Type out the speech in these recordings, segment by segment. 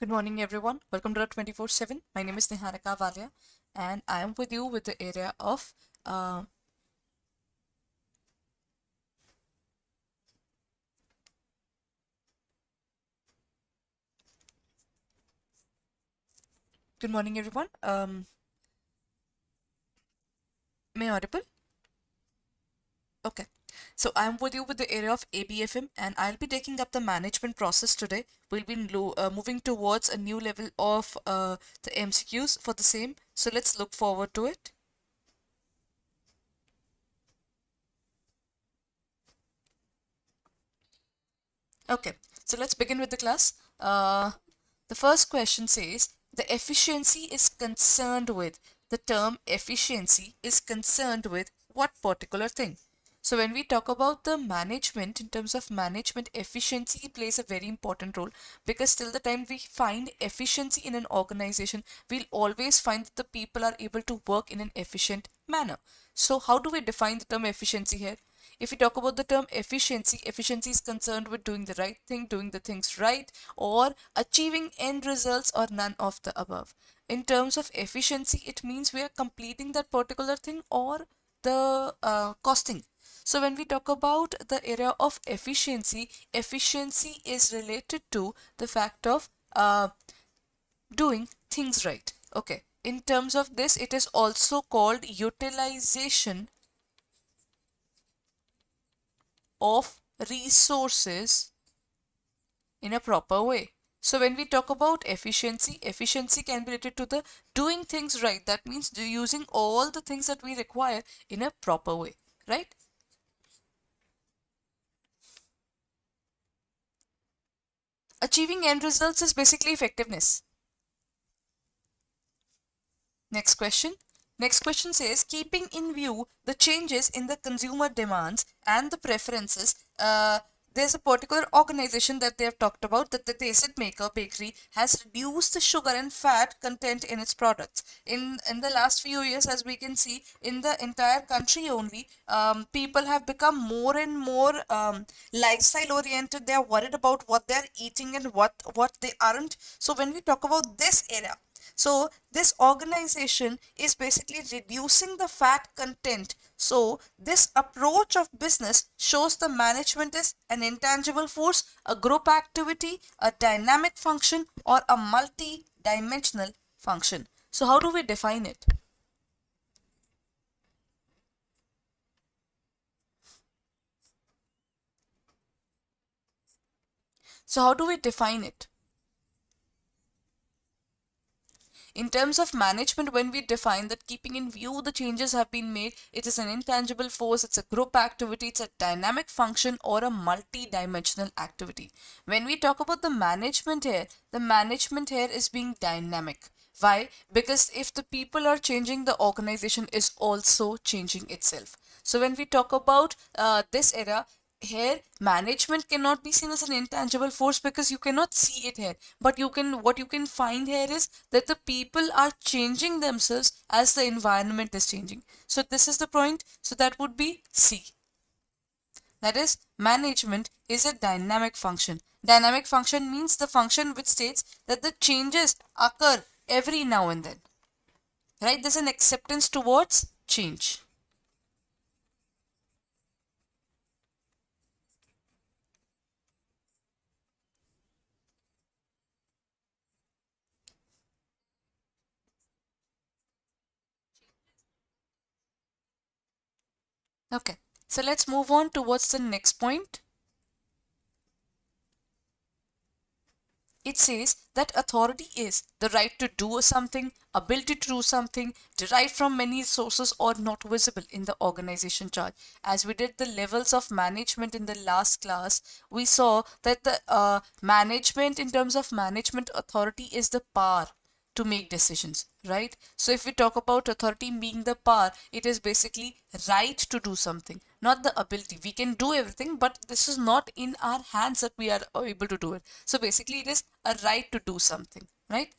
Good morning, everyone. Welcome to 24/7. My name is Niharika Valia, and I am with you with the area of good morning, everyone. May I audible? Okay. So I'm with you with the area of ABFM, and I'll be taking up the management process today. We'll be moving towards a new level of the MCQs for the same. So let's look forward to it. Okay, so let's begin with the class. The first question says the efficiency is concerned with, the term efficiency is concerned with what particular thing? So when we talk about the management, in terms of management, efficiency plays a very important role, because till the time we find efficiency in an organization, we'll always find that the people are able to work in an efficient manner. So how do we define the term efficiency here? If we talk about the term efficiency, efficiency is concerned with doing the right thing, doing the things right, or achieving end results, or none of the above. In terms of efficiency, it means we are completing that particular thing, or the costing. So when we talk about the area of efficiency, efficiency is related to the fact of doing things right. Okay. In terms of this, it is also called utilization of resources in a proper way. So when we talk about efficiency, efficiency can be related to the doing things right. That means using all the things that we require in a proper way, right? Achieving end results is basically effectiveness. Next question. Next question says, keeping in view the changes in the consumer demands and the preferences, there's a particular organization that they have talked about, that the dessert maker bakery has reduced the sugar and fat content in its products. In the last few years, as we can see, in the entire country only, people have become more and more lifestyle oriented. They are worried about what they're eating and what they aren't. So when we talk about this area, so this organization is basically reducing the fat content. So this approach of business shows the management is an intangible force, a group activity, a dynamic function, or a multi-dimensional function. So how do we define it? So how do we define it? In terms of management, when we define that keeping in view the changes have been made, it is an intangible force, it's a group activity, it's a dynamic function, or a multi-dimensional activity. When we talk about the management here, the management here is being dynamic. Why? Because if the people are changing, the organization is also changing itself. So when we talk about this era, here management cannot be seen as an intangible force, because you cannot see it here, but what you can find here is that the people are changing themselves as the environment is changing. So this is the point. So that would be C. That is, management is a dynamic function. Dynamic function means the function which states that the changes occur every now and then, right? There's an acceptance towards change. Okay, so let's move on towards the next point. It says that authority is the right to do something, ability to do something, derived from many sources or not visible in the organization chart. As we did the levels of management in the last class, we saw that the management, in terms of management, authority is the power to make decisions, right? So if we talk about authority being the power, it is basically right to do something, not the ability. We can do everything, but this is not in our hands that we are able to do it. So basically it is a right to do something, right?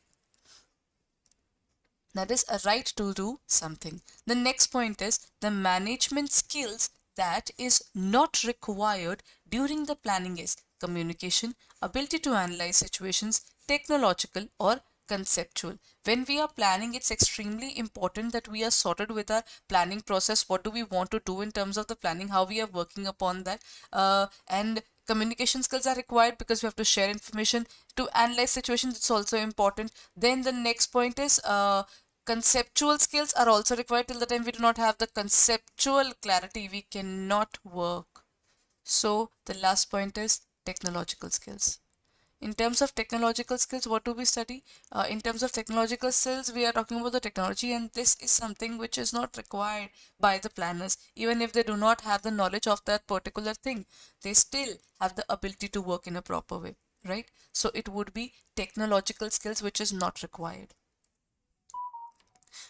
That is a right to do something. The next point is the management skills that is not required during the planning is communication, ability to analyze situations, technological or conceptual. When we are planning, it's extremely important that we are sorted with our planning process. What do we want to do in terms of the planning, how we are working upon that, and communication skills are required because we have to share information to analyze situations. It's also important. Then the next point is conceptual skills are also required. Till the time we do not have the conceptual clarity, we cannot work. So the last point is technological skills. In terms of technological skills, what do we study? In terms of technological skills, we are talking about the technology, and this is something which is not required by the planners. Even if they do not have the knowledge of that particular thing, they still have the ability to work in a proper way, right? So it would be technological skills which is not required.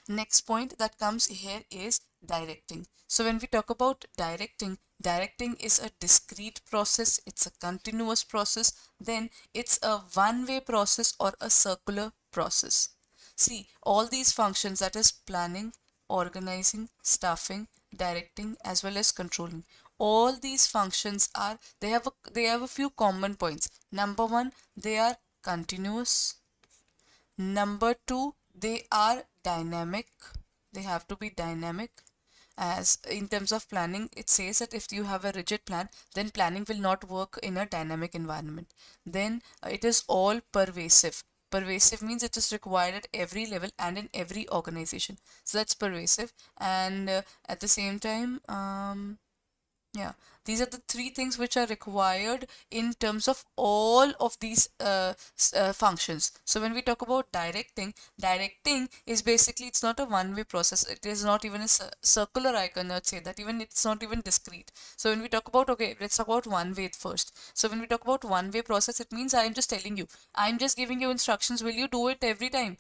Next point that comes here is directing. So when we talk about directing, directing is a discrete process, it's a continuous process, then it's a one-way process or a circular process. See, all these functions, that is planning, organizing, staffing, directing, as well as controlling, all these functions are, they have a few common points. Number one, they are continuous. Number two, they are dynamic. They have to be dynamic. As in terms of planning, it says that if you have a rigid plan, then planning will not work in a dynamic environment. Then it is all pervasive. Pervasive means it is required at every level and in every organization. So that's pervasive. And at the same time, yeah, these are the three things which are required in terms of all of these functions. So when we talk about directing, directing is basically, it's not a one-way process. It is not even a circular, I cannot say that. Even it's not even discrete. So when we talk about, okay, let's talk about one way first. So when we talk about one-way process, it means I'm just telling you, I'm just giving you instructions. Will you do it every time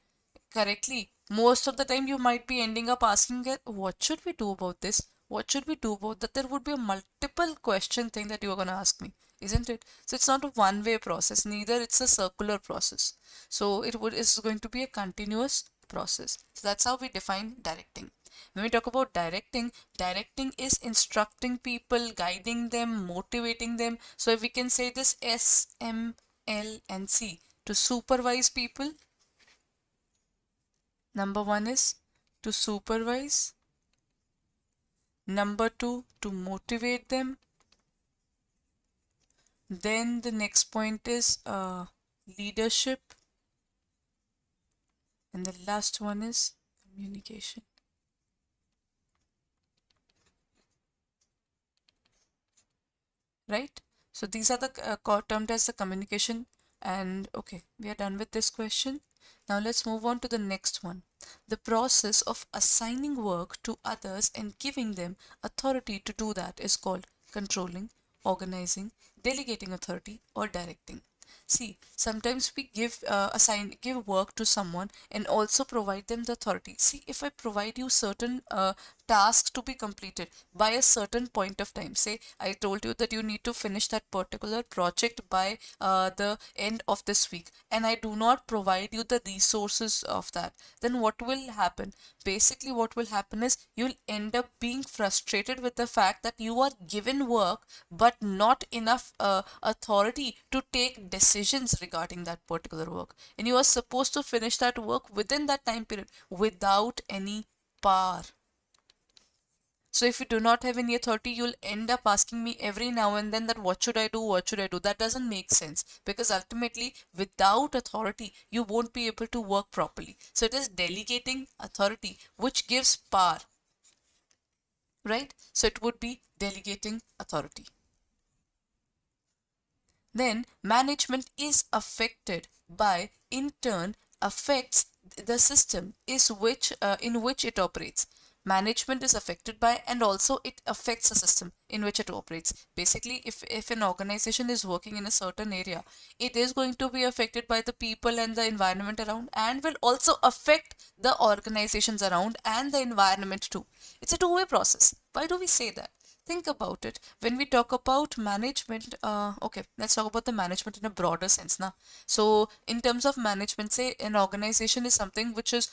correctly? Most of the time you might be ending up asking, what should we do about this? What should we do about that? There would be a multiple question thing that you're going to ask me, isn't it? So it's not a one-way process, neither it's a circular process. So it's going to be a continuous process. So that's how we define directing. When we talk about directing, directing is instructing people, guiding them, motivating them. So if we can say this S, M, L, and C, to supervise people. Number one is to supervise. Number two, to motivate them. Then the next point is leadership. And the last one is communication. Right? So these are the termed as the communication. And okay, we are done with this question. Now let's move on to the next one. The process of assigning work to others and giving them authority to do that is called controlling, organizing, delegating authority, or directing. See, sometimes we give work to someone and also provide them the authority. See, if I provide you certain tasks to be completed by a certain point of time, say I told you that you need to finish that particular project by the end of this week, and I do not provide you the resources of that, then what will happen? Basically, what will happen is you'll end up being frustrated with the fact that you are given work but not enough authority to take decisions regarding that particular work, and you are supposed to finish that work within that time period without any power. So if you do not have any authority, you'll end up asking me every now and then that what should I do, what should I do? That doesn't make sense, because ultimately without authority you won't be able to work properly. So it is delegating authority which gives power, right? So it would be delegating authority. Then management is affected by, in turn affects the system in which it operates. Management is affected by, and also it affects the system in which it operates. Basically, if an organization is working in a certain area, it is going to be affected by the people and the environment around, and will also affect the organizations around and the environment too. It's a two-way process. Why do we say that? Think about it. When we talk about management, okay, let's talk about the management in a broader sense now. So in terms of management, say an organization is something which is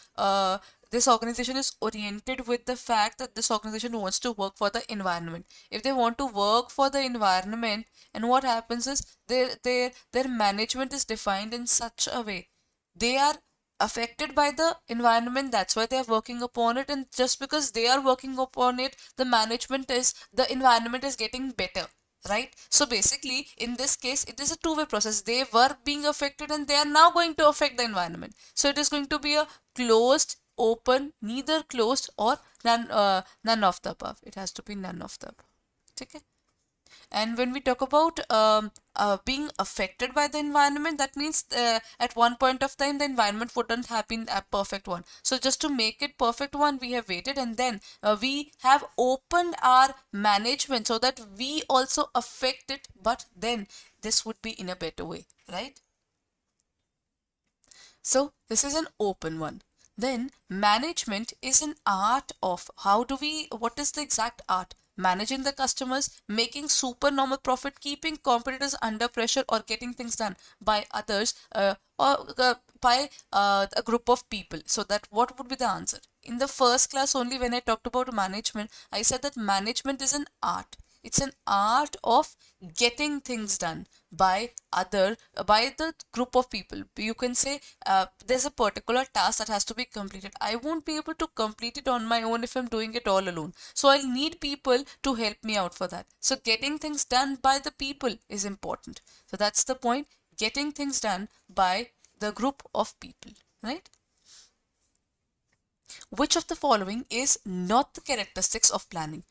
this organization is oriented with the fact that this organization wants to work for the environment. If they want to work for the environment, and what happens is their management is defined in such a way, they are affected by the environment, that's why they are working upon it, and just because they are working upon it, the environment is getting better, right? So basically in this case it is a two-way process. They were being affected and they are now going to affect the environment, so it is going to be a closed, open, neither closed or none of the above. It has to be none of the above. Okay. And when we talk about being affected by the environment, that means at one point of time the environment wouldn't have been a perfect one. So just to make it perfect one, we have waited, and then we have opened our management so that we also affect it, but then this would be in a better way, right? So this is an open one. Then management is an art of what is the exact art? Managing the customers, making supernormal profit, keeping competitors under pressure, or getting things done by others or by a group of people. So that what would be the answer? In the first class only, when I talked about management, I said that management is an art. It's an art of getting things done by the group of people. You can say there's a particular task that has to be completed. I won't be able to complete it on my own if I'm doing it all alone. So I'll need people to help me out for that. So getting things done by the people is important. So that's the point. Getting things done by the group of people, right? Which of the following is not the characteristics of planning?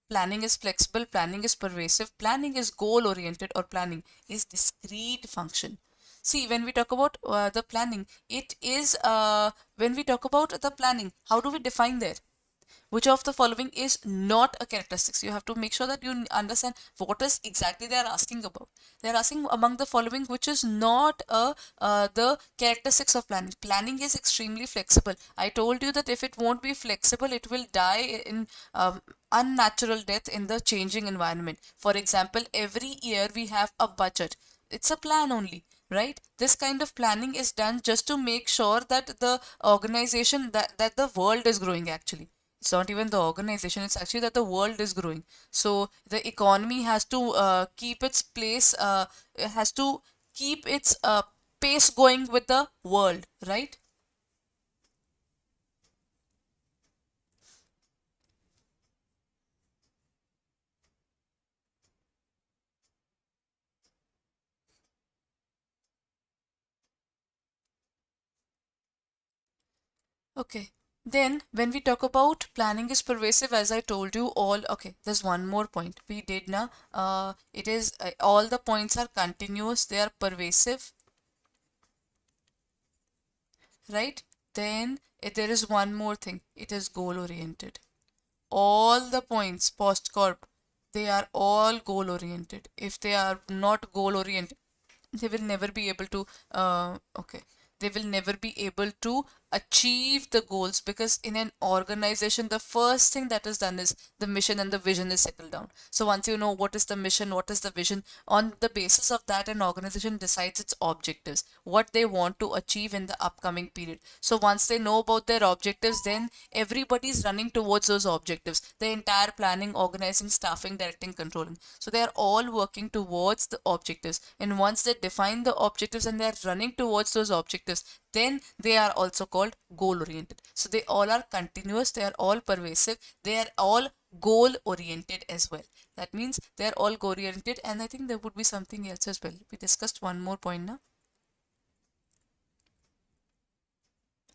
Planning is flexible, planning is pervasive, planning is goal oriented, or planning is discrete function. See, when we talk about the planning, when we talk about the planning, how do we define there? Which of the following is not a characteristics? You have to make sure that you understand what is exactly they are asking about. They are asking among the following which is not the characteristics of planning. Planning is extremely flexible. I told you that if it won't be flexible, it will die in unnatural death in the changing environment. For example, every year we have a budget. It's a plan only, right? This kind of planning is done just to make sure that the organization, that the world is growing actually. It's not even the organization, it's actually that the world is growing. So the economy has to keep its place, it has to keep its pace going with the world, right? Okay. Then when we talk about planning is pervasive, as I told you all, okay, there's one more point. We did now, it is all the points are continuous, they are pervasive, right? Then there is one more thing, it is goal oriented. All the points post corp, they are all goal oriented. If they are not goal oriented, they will never be able to okay, they will never be able to achieve the goals, because in an organization the first thing that is done is the mission and the vision is settled down. So once you know what is the mission, what is the vision, on the basis of that an organization decides its objectives, what they want to achieve in the upcoming period. So once they know about their objectives, then everybody is running towards those objectives, the entire planning, organizing, staffing, directing, controlling. So they are all working towards the objectives, and once they define the objectives and they are running towards those objectives, then they are also called goal oriented. So they all are continuous, they are all pervasive, they are all goal oriented as well. That means they are all goal oriented, and I think there would be something else as well. We discussed one more point now.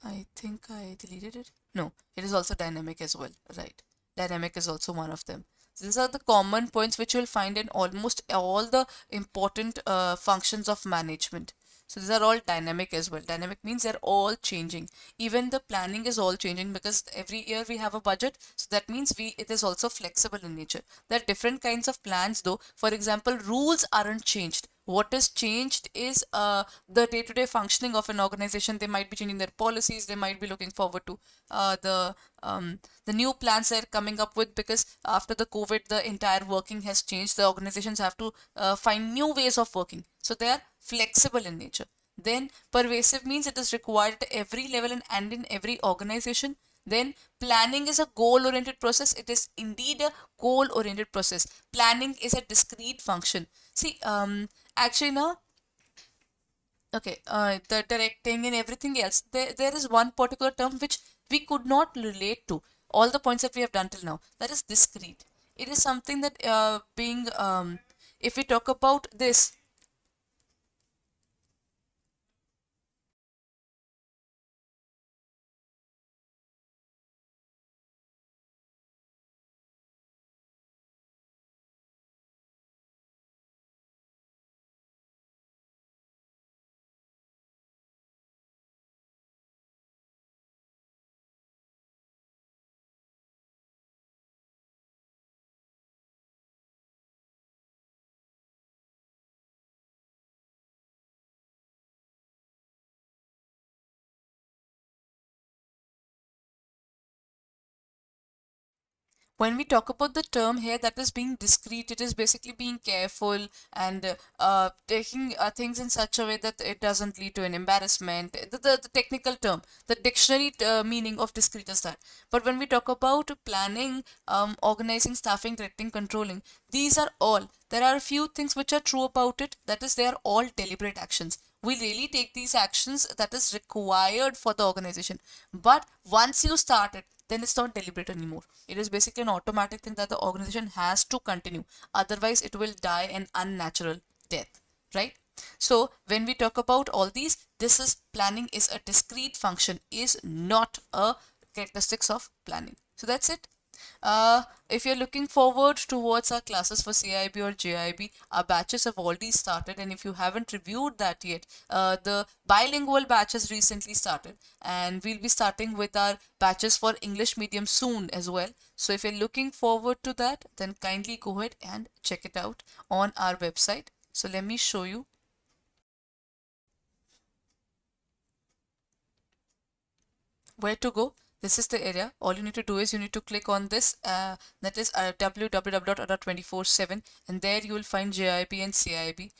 I think I deleted it. No, it is also dynamic as well, right? Dynamic is also one of them. So these are the common points which you'll find in almost all the important functions of management. So these are all dynamic as well. Dynamic means they're all changing. Even the planning is all changing, because every year we have a budget. So that means it is also flexible in nature. There are different kinds of plans though. For example, rules aren't changed. What is changed is the day-to-day functioning of an organization. They might be changing their policies. They might be looking forward to the new plans they're coming up with, because after the COVID, the entire working has changed. The organizations have to find new ways of working. So they are flexible in nature. Then pervasive means it is required at every level and in every organization. Then planning is a goal-oriented process. It is indeed a goal-oriented process. Planning is a discrete function. See, actually now, okay, the directing and everything else, there is one particular term which we could not relate to all the points that we have done till now. That is discrete. It is something that if we talk about this, when we talk about the term here that is being discreet, it is basically being careful and taking things in such a way that it doesn't lead to an embarrassment. The technical term, the dictionary meaning of discreet is that. But when we talk about planning, organizing, staffing, directing, controlling, these are all. There are a few things which are true about it. That is, they are all deliberate actions. We really take these actions that is required for the organization. But once you start it, then it's not deliberate anymore. It is basically an automatic thing that the organization has to continue. Otherwise, it will die an unnatural death, right? So when we talk about all these, this is planning is a discrete function, is not a characteristics of planning. So that's it. If you're looking forward towards our classes for CAIIB or JAIIB, our batches have already started, and if you haven't reviewed that yet, the bilingual batch has recently started, and we'll be starting with our batches for English medium soon as well. So if you're looking forward to that, then kindly go ahead and check it out on our website. So let me show you. Where to go? This is the area. All you need to do is you need to click on this, that is www.adda247, and there you will find JAIIB and CAIIB.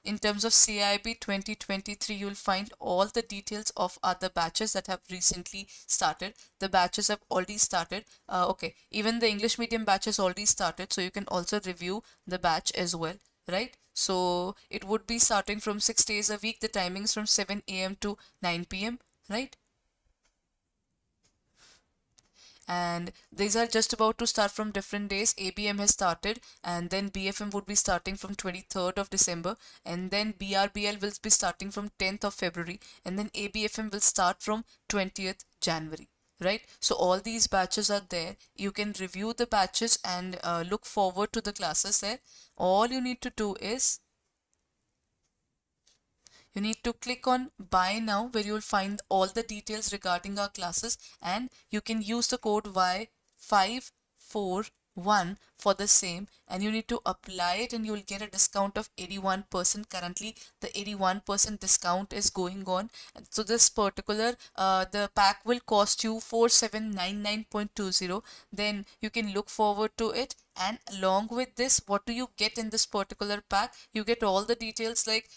In terms of CAIIB 2023, you will find all the details of other batches that have recently started. The batches have already started. Okay, even the English medium batch has already started, so you can also review the batch as well, right? So it would be starting from 6 days a week. The timings from 7 a.m. to 9 p.m., right? And these are just about to start from different days. ABM has started, and then BFM would be starting from 23rd of December, and then BRBL will be starting from 10th of February, and then ABFM will start from 20th January, right? So all these batches are there. You can review the batches and look forward to the classes there. All you need to do is you need to click on buy now, where you will find all the details regarding our classes, and you can use the code Y541 for the same, and you need to apply it, and you will get a discount of 81%. Currently the 81% discount is going on, so this particular the pack will cost you 4799.20. Then you can look forward to it. And along with this, what do you get in this particular pack? You get all the details, like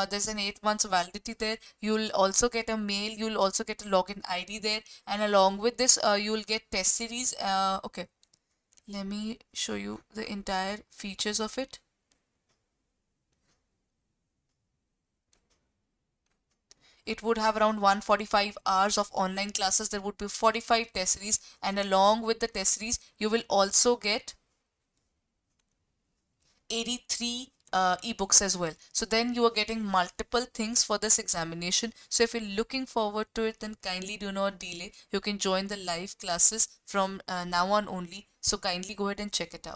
there's an 8 months validity there. You'll also get a mail. You'll also get a login ID there. And along with this, you'll get test series. Okay, let me show you the entire features of it. It would have around 145 hours of online classes. There would be 45 test series. And along with the test series, you will also get 83 ebooks as well. So then you are getting multiple things for this examination. So if you're looking forward to it, then kindly do not delay. You can join the live classes from now on only. So kindly go ahead and check it out.